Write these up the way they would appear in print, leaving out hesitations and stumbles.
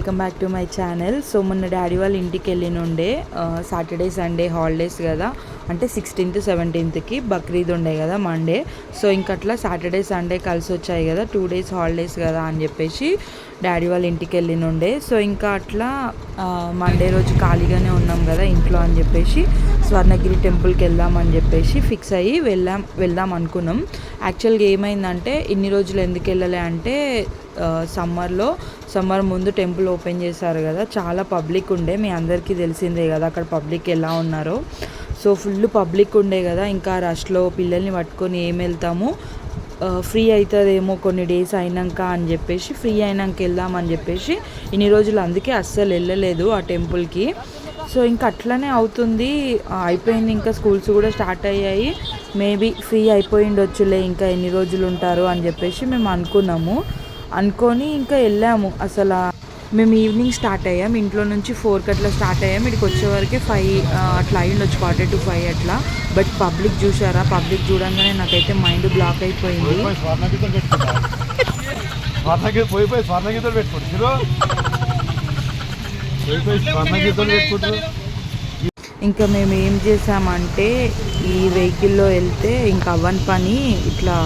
Welcome back to my channel. So మొన్న daddy వాళ్ళ ఇంటికి వెళ్ళినుండే సాటర్డే సండే హాలిడేస్ కదా, అంటే 16th 17thకి బక్రీద్ ఉండే కదా మండే. సో ఇంకట్లా సాటర్డే సండే కలిసి వచ్చాయి కదా, 2 days హాలిడేస్ కదా అని చెప్పేసి డాడీ వాళ్ళ ఇంటికి వెళ్ళినుండే. సో ఇంకా అట్లా మండే రోజు ఖాళీగానే ఉన్నాం కదా ఇంట్లో అని చెప్పేసి స్వర్ణగిరి టెంపుల్కి వెళ్దామని చెప్పేసి ఫిక్స్ అయ్యి వెళ్దాం అనుకున్నాం. యాక్చువల్గా ఏమైందంటే ఇన్ని రోజులు ఎందుకు వెళ్ళలే అంటే సమ్మర్ ముందు టెంపుల్ ఓపెన్ చేశారు కదా, చాలా పబ్లిక్ ఉండే, మీ అందరికీ తెలిసిందే కదా అక్కడ పబ్లిక్ ఎలా ఉన్నారో. సో ఫుల్ పబ్లిక్ ఉండే కదా, ఇంకా రష్లో పిల్లల్ని పట్టుకొని ఏం వెళ్తాము, ఫ్రీ అవుతుందేమో కొన్ని డేస్ అయినాక అని చెప్పేసి ఫ్రీ అయినాక వెళ్దామని చెప్పేసి ఇన్ని రోజులు అందుకే అస్సలు వెళ్ళలేదు ఆ టెంపుల్కి. సో ఇంకా అట్లనే అవుతుంది, అయిపోయింది, ఇంకా స్కూల్స్ కూడా స్టార్ట్ అయ్యాయి, మేబీ ఫ్రీ అయిపోయిండొచ్చులే ఇంకా ఎన్ని రోజులు ఉంటారు అని చెప్పేసి మేము అనుకొని ఇంకా వెళ్ళాము. అసలు మేము ఈవినింగ్ స్టార్ట్ అయ్యాం, ఇంట్లో నుంచి 4కి అట్లా స్టార్ట్ అయ్యాం, ఇక్కడికి వచ్చేవరకు 5 అట్లా అయ్యిండొచ్చు, 4:45 అట్లా. బట్ పబ్లిక్ చూసారా, పబ్లిక్ చూడంగానే నాకైతే మైండ్ బ్లాక్ అయిపోయింది. ఇంకా మేము ఏం చేసామంటే ఈ వెహికల్లో వెళ్తే ఇంకా అవ్వని పని, ఇట్లా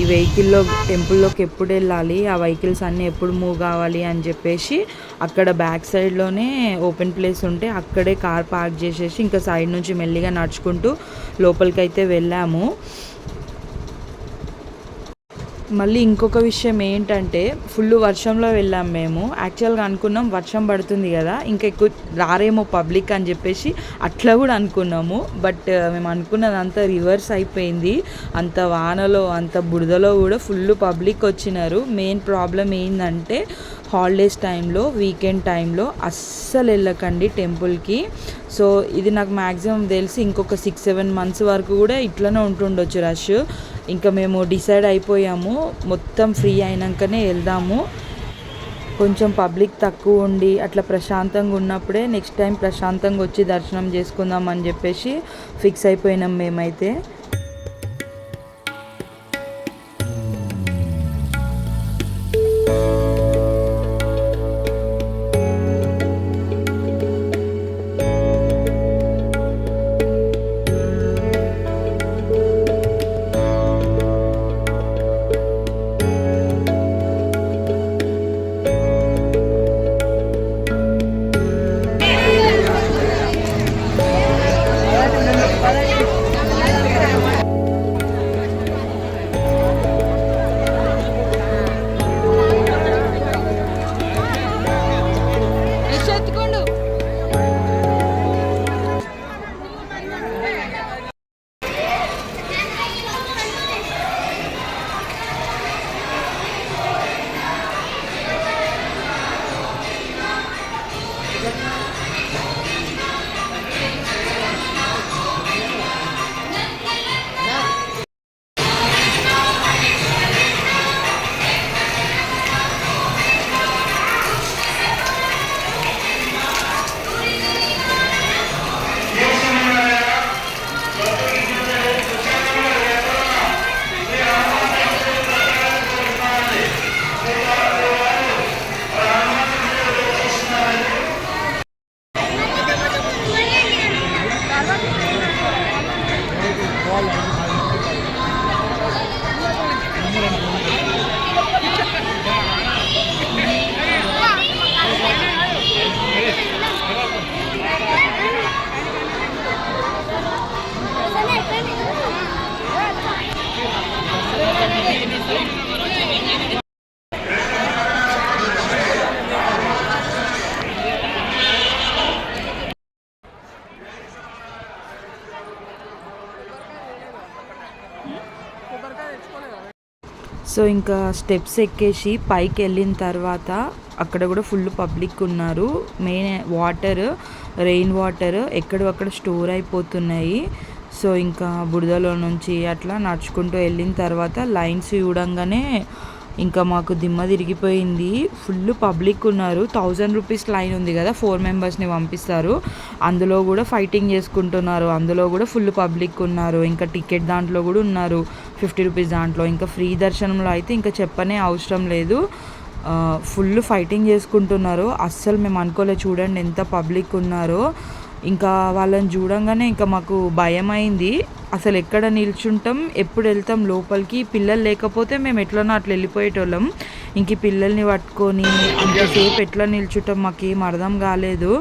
ఈ వెహికల్లో టెంపుల్లోకి ఎప్పుడు వెళ్ళాలి, ఆ వెహికల్స్ అన్నీ ఎప్పుడు మూవ్ కావాలి అని చెప్పేసి అక్కడ బ్యాక్ సైడ్లోనే ఓపెన్ ప్లేస్ ఉంటే అక్కడే కార్ పార్క్ చేసేసి ఇంకా సైడ్ నుంచి మెల్లిగా నడుచుకుంటూ లోపలికైతే వెళ్ళాము. మళ్ళీ ఇంకొక విషయం ఏంటంటే ఫుల్ వర్షంలో వెళ్ళాం మేము. యాక్చువల్గా అనుకున్నాం వర్షం పడుతుంది కదా ఇంకా ఎక్కువ రారేమో పబ్లిక్ అని చెప్పేసి అట్లా కూడా అనుకున్నాము. బట్ మేము అనుకున్నదంతా రివర్స్ అయిపోయింది, అంత వానలో అంత బురదలో కూడా ఫుల్ పబ్లిక్ వచ్చినారు. మెయిన్ ప్రాబ్లం ఏంటంటే హాలిడేస్ టైంలో, వీకెండ్ టైంలో అస్సలు వెళ్ళకండి టెంపుల్కి. సో ఇది నాకు మ్యాక్సిమం తెలిసి ఇంకొక 6-7 months వరకు కూడా ఇట్లనే ఉంటుండొచ్చు రష్. ఇంకా మేము డిసైడ్ అయిపోయాము మొత్తం ఫ్రీ అయినాకనే వెళ్దాము, కొంచెం పబ్లిక్ తక్కువ ఉండి అట్లా ప్రశాంతంగా ఉన్నప్పుడే నెక్స్ట్ టైం ప్రశాంతంగా వచ్చి దర్శనం చేసుకుందాం అని చెప్పేసి ఫిక్స్ అయిపోయినాం మేమైతే. సో ఇంకా స్టెప్స్ ఎక్కేసి పైకి వెళ్ళిన తర్వాత అక్కడ కూడా ఫుల్ పబ్లిక్ ఉన్నారు. మెయిన్ రెయిన్ వాటర్ ఎక్కడక్కడ స్టోర్ అయిపోతున్నాయి. సో ఇంకా బురదలో నుంచి అట్లా నడుచుకుంటూ వెళ్ళిన తర్వాత లైన్స్ చూడంగానే ఇంకా మాకు దిమ్మ తిరిగిపోయింది. ఫుల్ పబ్లిక్ ఉన్నారు. 1000 రూపీస్ లైన్ ఉంది కదా, 4 మెంబర్స్ని పంపిస్తారు, అందులో కూడా ఫైటింగ్ చేసుకుంటున్నారు, అందులో కూడా ఫుల్ పబ్లిక్ ఉన్నారు. ఇంకా టికెట్ దాంట్లో కూడా ఉన్నారు 50 రూపీస్ దాంట్లో. ఇంకా ఫ్రీ దర్శనంలో అయితే ఇంకా చెప్పనే అవసరం లేదు. ఫుల్ ఫైటింగ్ చేసుకుంటున్నారు. అస్సలు మేము అనుకోలే, చూడండి ఎంత పబ్లిక్ ఉన్నారో. ఇంకా వాళ్ళని చూడంగానే ఇంకా మాకు భయమైంది. అసలు ఎక్కడ నిల్చుంటాం, ఎప్పుడు వెళ్తాం లోపలికి. పిల్లలు లేకపోతే మేము ఎట్లనో అట్లా వెళ్ళిపోయేటోళ్ళం. ఇంక పిల్లల్ని పట్టుకొని అంతసేపు ఎట్లా నిల్చుంటాం మాకేం అర్థం కాలేదు.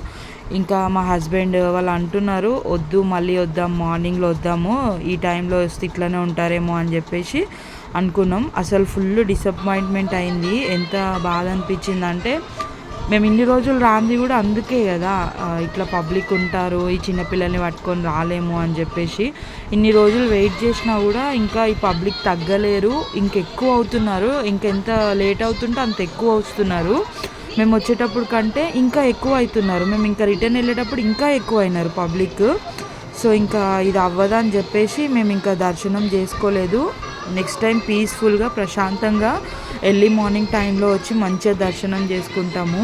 ఇంకా మా హస్బెండ్ వాళ్ళు అంటున్నారు, వద్దు మళ్ళీ వద్దాం, మార్నింగ్లో వద్దాము, ఈ టైంలో వస్తే ఇట్లనే ఉంటారేమో అని చెప్పేసి అనుకున్నాం. అసలు ఫుల్ డిసప్పాయింట్మెంట్ అయింది. ఎంత బాధ అనిపించిందంటే, మేము ఇన్ని రోజులు రాంది కూడా అందుకే కదా, ఇట్లా పబ్లిక్ ఉంటారు, ఈ చిన్నపిల్లల్ని పట్టుకొని రాలేము అని చెప్పేసి. ఇన్ని రోజులు వెయిట్ చేసినా కూడా ఇంకా ఈ పబ్లిక్ తగ్గలేరు, ఇంకెక్కువ అవుతున్నారు. ఇంకెంత లేట్ అవుతుంటే అంత ఎక్కువ వస్తున్నారు. మేము వచ్చేటప్పుడు కంటే ఇంకా ఎక్కువ అవుతున్నారు. మేము ఇంకా రిటర్న్ వెళ్ళేటప్పుడు ఇంకా ఎక్కువ అయినారు పబ్లిక్. సో ఇంకా ఇది అవ్వదని చెప్పేసి మేము ఇంకా దర్శనం చేసుకోలేదు. నెక్స్ట్ టైం పీస్ఫుల్గా ప్రశాంతంగా ఎర్లీ మార్నింగ్ టైంలో వచ్చి మంచిగా దర్శనం చేసుకుంటాము.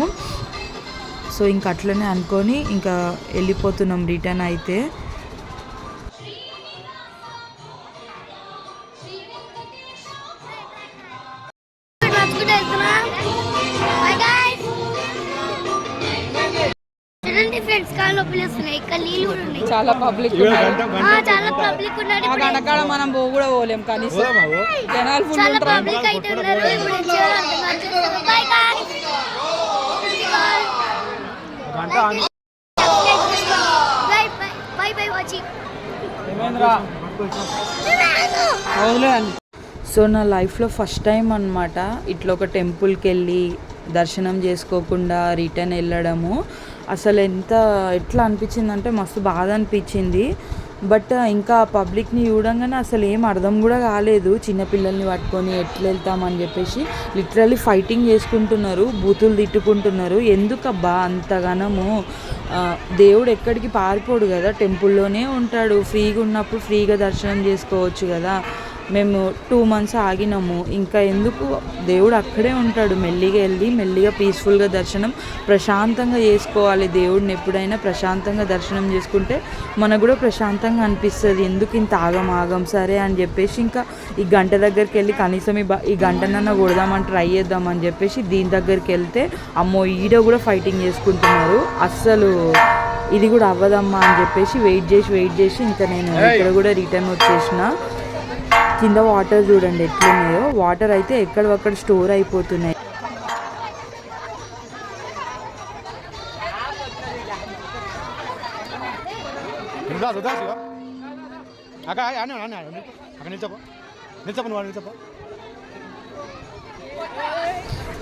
సో ఇంక అట్లనే అనుకొని ఇంకా వెళ్ళిపోతున్నాం రిటర్న్ అయితే. చాలా పబ్లిక్ అక్కడ మనం కూడా పోలేం కనీసం, జనాలు ఫుల్ సో నా లైఫ్లో ఫస్ట్ టైం అనమాట ఇట్లా ఒక టెంపుల్కి వెళ్ళి దర్శనం చేసుకోకుండా రిటర్న్ వెళ్ళడము. అసలు ఎట్లా అనిపించిందంటే మస్తు బాధ అనిపించింది. బట్ ఇంకా పబ్లిక్ని చూడంగానే అసలు ఏం అర్థం కూడా కాలేదు. చిన్నపిల్లల్ని పట్టుకొని ఎట్లా వెళ్తామని చెప్పేసి లిటరల్లీ ఫైటింగ్ చేసుకుంటున్నారు, బూతులు తిట్టుకుంటున్నారు. ఎందుకబ్బా అంతగానము? దేవుడు ఎక్కడికి పారిపోడు కదా, టెంపుల్లోనే ఉంటాడు. ఫ్రీగా ఉన్నప్పుడు ఫ్రీగా దర్శనం చేసుకోవచ్చు కదా. మేము 2 months ఆగినాము. ఇంకా ఎందుకు, దేవుడు అక్కడే ఉంటాడు. మెల్లిగా వెళ్ళి మెల్లిగా పీస్ఫుల్గా దర్శనం ప్రశాంతంగా చేసుకోవాలి. దేవుడిని ఎప్పుడైనా ప్రశాంతంగా దర్శనం చేసుకుంటే మనకు కూడా ప్రశాంతంగా అనిపిస్తుంది. ఎందుకు ఇంత ఆగం సరే అని చెప్పేసి ఇంకా ఈ గంట దగ్గరికి వెళ్ళి కనీసం ఈ గంటనన్నా కొడదామని ట్రై చేద్దామని చెప్పేసి దీని దగ్గరికి వెళ్తే అమ్మో ఈడ కూడా ఫైటింగ్ చేసుకుంటున్నారు. అస్సలు ఇది కూడా అవ్వదమ్మా అని చెప్పేసి వెయిట్ చేసి ఇంకా నేను ఇక్కడ కూడా రిటర్న్ వచ్చేసిన. కింద వాటర్ చూడండి ఎట్లున్నాయో, వాటర్ అయితే ఎక్కడొక్కడ స్టోర్ అయిపోతున్నాయి.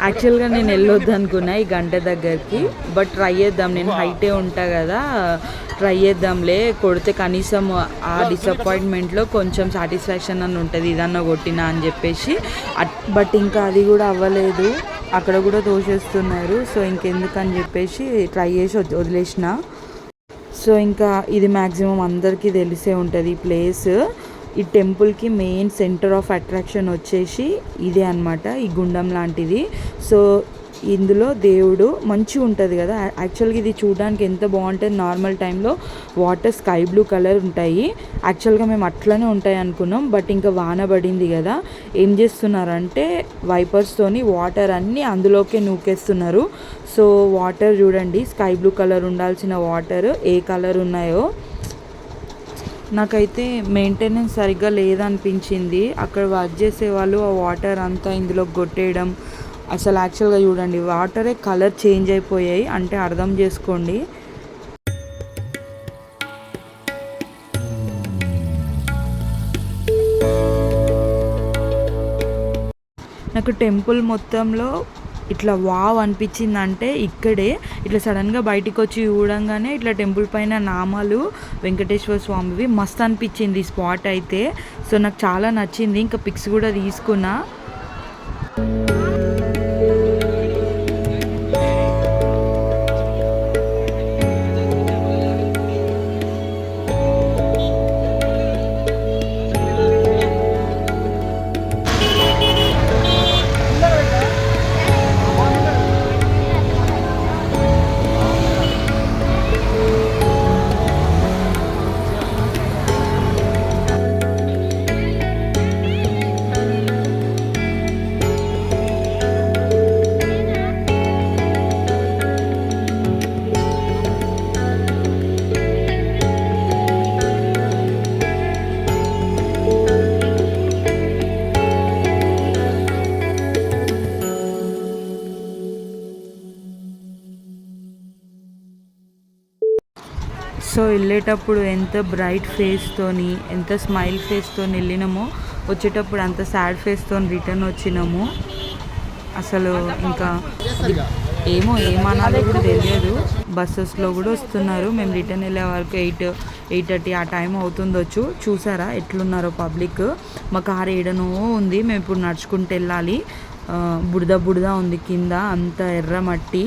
యాక్చువల్గా నేను వెళ్ళొద్దు అనుకున్నా ఈ గంట దగ్గరికి, బట్ ట్రై చేద్దాం, నేను హైటే ఉంటా కదా, ట్రై చేద్దాంలే, కొడితే కనీసం ఆ డిసప్పాయింట్మెంట్లో కొంచెం సాటిస్ఫాక్షన్ అని ఉంటుంది, ఇదన్నా కొట్టినా అని చెప్పేసి. బట్ ఇంకా అది కూడా అవ్వలేదు, అక్కడ కూడా తోసేస్తున్నారు. సో ఇంకెందుకని చెప్పేసి ట్రై చేసి వదిలేసిన. సో ఇంకా ఇది మ్యాక్సిమం అందరికీ తెలిసే ఉంటుంది ఈ ప్లేస్. ఈ టెంపుల్కి మెయిన్ సెంటర్ ఆఫ్ అట్రాక్షన్ వచ్చేసి ఇదే అనమాట, ఈ గుండం లాంటిది. సో ఇందులో దేవుడు మంచిగా ఉంటుంది కదా. యాక్చువల్గా ఇది చూడడానికి ఎంత బాగుంటుంది, నార్మల్ టైంలో వాటర్ స్కై బ్లూ కలర్ ఉంటాయి. యాక్చువల్గా మేము అట్లనే ఉంటాయి అనుకున్నాం, బట్ ఇంకా వాన పడింది కదా, ఏం చేస్తున్నారంటే వైపర్స్తోని వాటర్ అన్నీ అందులోకే నూకేస్తున్నారు. సో వాటర్ చూడండి, స్కై బ్లూ కలర్ ఉండాల్సిన వాటర్ ఏ కలర్ ఉన్నాయో. నాకైతే మెయింటెనెన్స్ సరిగ్గా లేదనిపించింది. అక్కడ వర్క్ చేసే వాళ్ళు ఆ వాటర్ అంతా ఇందులో కొట్టేయడం. అసలు యాక్చువల్గా చూడండి వాటరే కలర్ చేంజ్ అయిపోయాయి, అంటే అర్థం చేసుకోండి. నాకు టెంపుల్ మొత్తంలో ఇట్లా వావ్ అనిపించిందంటే ఇక్కడే ఇట్లా సడన్గా బయటికి వచ్చి చూడంగానే ఇట్లా టెంపుల్ పైన నామాలు వెంకటేశ్వర స్వామివి మస్తు అనిపించింది ఈ స్పాట్ అయితే. సో నాకు చాలా నచ్చింది, ఇంకా పిక్స్ కూడా తీసుకున్నా. సో వెళ్ళేటప్పుడు ఎంత బ్రైట్ ఫేస్తోని ఎంత స్మైల్ ఫేస్తో వెళ్ళినామో వచ్చేటప్పుడు అంత సాడ్ ఫేస్తో రిటర్న్ వచ్చినాము. అసలు ఇంకా ఏమనాలో కూడా తెలియదు. బస్సెస్లో కూడా వస్తున్నారు. మేము రిటర్న్ వెళ్ళే వరకు 8:30 ఆ టైం అవుతుండొచ్చు. చూసారా ఎట్లున్నారో పబ్లిక్. మా కారు ఏడనో ఉంది, మేము ఇప్పుడు నడుచుకుంటూ వెళ్ళాలి. బుడద ఉంది కింద, అంత ఎర్ర మట్టి,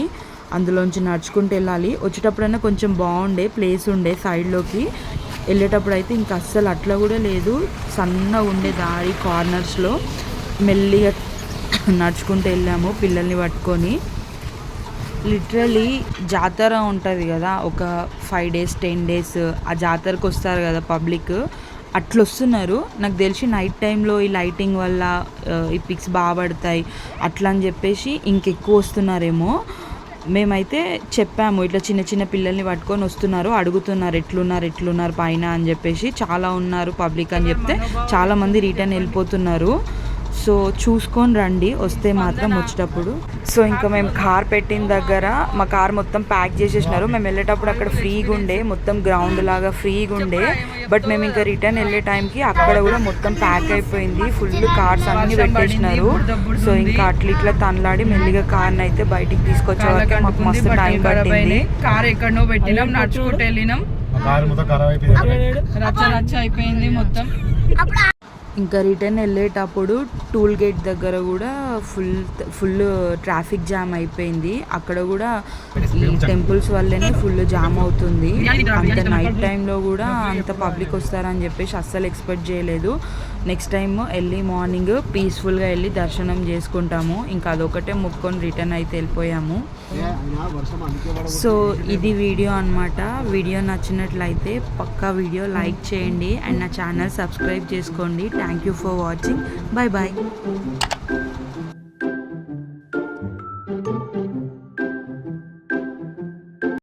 అందులోంచి నడుచుకుంటూ వెళ్ళాలి. వచ్చేటప్పుడైనా కొంచెం బాగుండే ప్లేస్ ఉండే సైడ్లోకి, వెళ్ళేటప్పుడు అయితే ఇంకా అస్సలు అట్లా కూడా లేదు. సన్నగా ఉండే దారి, కార్నర్స్లో మెల్లిగా నడుచుకుంటూ వెళ్ళాము పిల్లల్ని పట్టుకొని. లిటరలీ జాతర ఉంటుంది కదా, ఒక 5 days 10 days ఆ జాతరకు వస్తారు కదా పబ్లిక్, అట్లా వస్తున్నారు. నాకు తెలిసి నైట్ టైంలో ఈ లైటింగ్ వల్ల ఈ పిక్స్ బాగా పడతాయి అట్లా అని చెప్పేసి ఇంకెక్కువ వస్తున్నారేమో. మేమైతే చెప్పాము ఇట్లా చిన్న చిన్న పిల్లల్ని పట్టుకొని వస్తున్నారు, అడుగుతున్నారు ఎట్లున్నారు పైన అని చెప్పేసి. చాలా ఉన్నారు పబ్లిక్ అని చెప్తే చాలామంది రిటర్న్ వెళ్ళిపోతున్నారు. సో చూసుకొని రండి వస్తే మాత్రం వచ్చేటప్పుడు. సో ఇంకా మేము కార్ పెట్టిన దగ్గర మా కార్ మొత్తం ప్యాక్ చేసేసినారు. మేము వెళ్ళేటప్పుడు అక్కడ ఫ్రీగా ఉండే, మొత్తం గ్రౌండ్ లాగా ఫ్రీగా ఉండే. బట్ మేము ఇంకా రిటర్న్ వెళ్ళే టైంకి అక్కడ కూడా మొత్తం ప్యాక్ అయిపోయింది, ఫుల్ కార్స్ అన్నీ పెట్టేసినారు. సో ఇంకా ఇట్లా తనలాడి మెల్లిగా కార్ని అయితే బయటికి తీసుకొచ్చే వరకు మాకు మస్తు టైం పట్టింది. కార్ ఎక్కడనో పెట్టినాం, నడుచుకుంటూ వెళ్ళినాం, రచ్చ అయిపోయింది మొత్తం. ఇంకా రిటర్న్ వెళ్ళేటప్పుడు టూల్ గేట్ దగ్గర కూడా ఫుల్ ట్రాఫిక్ జామ్ అయిపోయింది. అక్కడ కూడా ఈ టెంపుల్స్ వల్లనే ఫుల్ జామ్ అవుతుంది. అంత నైట్ టైంలో కూడా అంత పబ్లిక్ వస్తారని చెప్పేసి అస్సలు ఎక్స్పెక్ట్ చేయలేదు. నెక్స్ట్ టైం ఎర్లీ మార్నింగ్ పీస్ఫుల్గా వెళ్ళి దర్శనం చేసుకుంటాము. ఇంకా అదొకటే మొక్కుకొని రిటర్న్ అయితే వెళ్ళిపోయాము. సో ఇది వీడియో అన్నమాట. వీడియో నచ్చినట్లయితే పక్కా వీడియో లైక్ చేయండి అండ్ నా ఛానల్ సబ్స్క్రైబ్ చేసుకోండి. Thank you for watching. Bye bye.